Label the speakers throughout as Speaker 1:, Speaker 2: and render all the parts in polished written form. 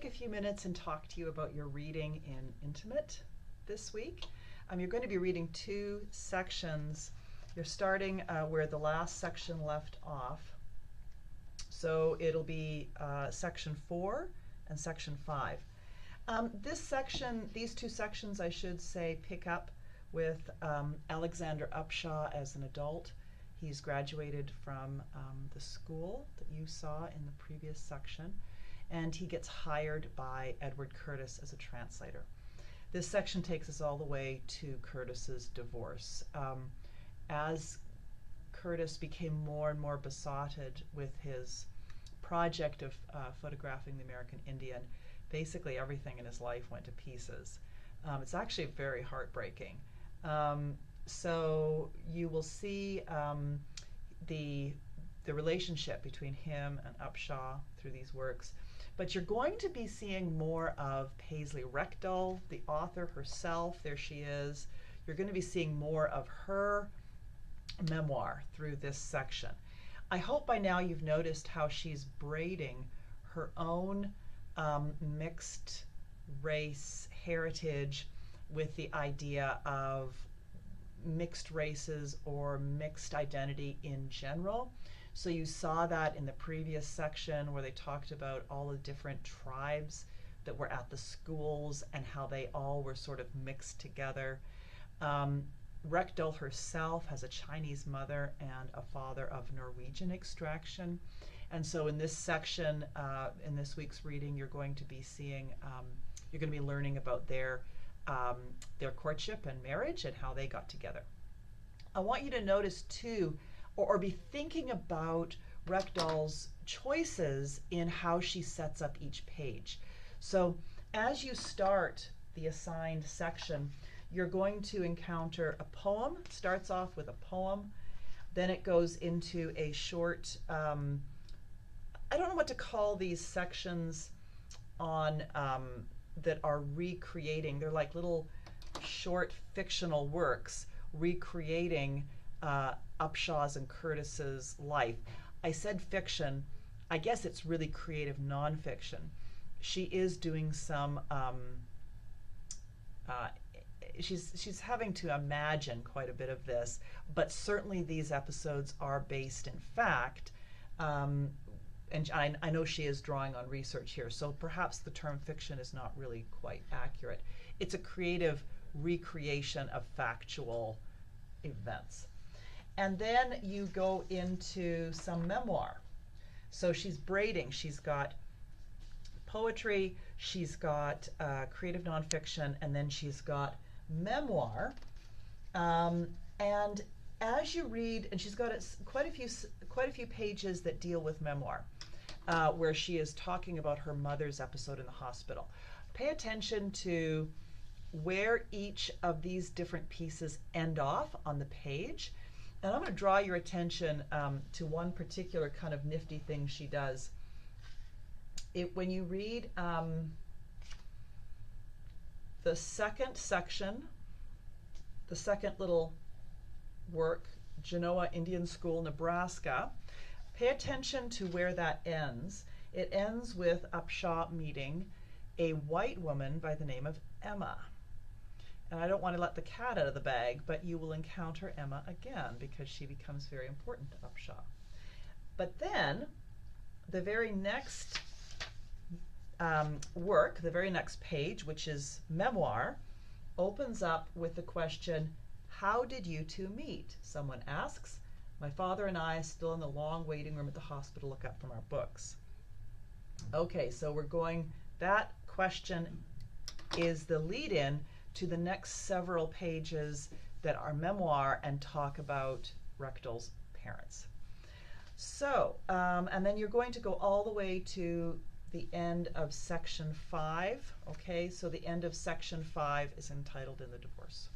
Speaker 1: A few minutes and talk to you about your reading in Intimate this week. You're going to be reading two sections. You're starting where the last section left off. So it'll be section 4 and section 5. These two sections, I should say, pick up with Alexander Upshaw as an adult. He's graduated from the school that you saw in the previous section, and he gets hired by Edward Curtis as a translator. This section takes us all the way to Curtis's divorce. As Curtis became more and more besotted with his project of photographing the American Indian, basically everything in his life went to pieces. It's actually very heartbreaking. So you will see the relationship between him and Upshaw through these works. But you're going to be seeing more of Paisley Reckdal, the author herself. There she is. You're going to be seeing more of her memoir through this section. I hope by now you've noticed how she's braiding her own mixed race heritage with the idea of mixed races or mixed identity in general. So you saw that in the previous section where they talked about all the different tribes that were at the schools and how they all were sort of mixed together. Reckdal herself has a Chinese mother and a father of Norwegian extraction. And so in this section, in this week's reading, you're going to be seeing, you're going to be learning about their courtship and marriage and how they got together. I want you to notice too, or be thinking about Reckdal's choices in how she sets up each page. So as you start the assigned section, you're going to encounter a poem. It starts off with a poem, then it goes into a short, I don't know what to call these sections on that are recreating. They're like little short fictional works recreating Upshaw's and Curtis's life. I said fiction. I guess it's really creative nonfiction. She is doing some, she's having to imagine quite a bit of this, but certainly these episodes are based in fact, and I know she is drawing on research here, so perhaps the term fiction is not really quite accurate. It's a creative recreation of factual events. And then you go into some memoir. So she's braiding. She's got poetry, she's got creative nonfiction, and then she's got memoir. And as you read, and she's got quite a few pages that deal with memoir, where she is talking about her mother's episode in the hospital. Pay attention to where each of these different pieces end off on the page. And I'm going to draw your attention to one particular kind of nifty thing she does. When you read the second section, the second little work, Genoa Indian School, Nebraska, pay attention to where that ends. It ends with Upshaw meeting a white woman by the name of Emma. And I don't want to let the cat out of the bag, but you will encounter Emma again because she becomes very important to Upshaw. But then the very next work, the very next page, which is memoir, opens up with the question, how did you two meet? Someone asks. My father and I, still in the long waiting room at the hospital, look up from our books. Okay, so that question is the lead-in to the next several pages that are memoir and talk about Reckdal's parents. So, and then you're going to go all the way to the end of section 5. Okay, so the end of section 5 is entitled In the Divorce.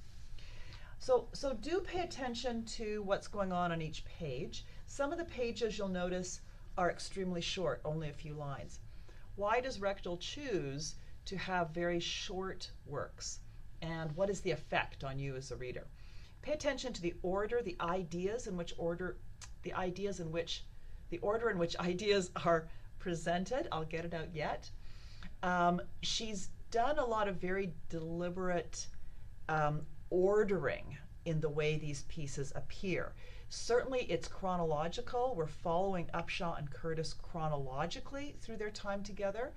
Speaker 1: So do pay attention to what's going on each page. Some of the pages you'll notice are extremely short, only a few lines. Why does Reckdal choose to have very short works? And what is the effect on you as a reader? Pay attention to the order, the order in which ideas are presented. I'll get it out yet. She's done a lot of very deliberate ordering in the way these pieces appear. Certainly it's chronological. We're following Upshaw and Curtis chronologically through their time together.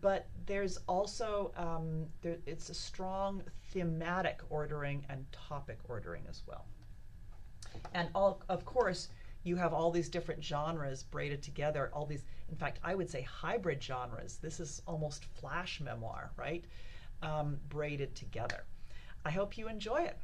Speaker 1: But there's also, it's a strong thematic ordering and topic ordering as well. And of course, you have all these different genres braided together, all these, in fact, I would say hybrid genres. This is almost flash memoir, right? Braided together. I hope you enjoy it.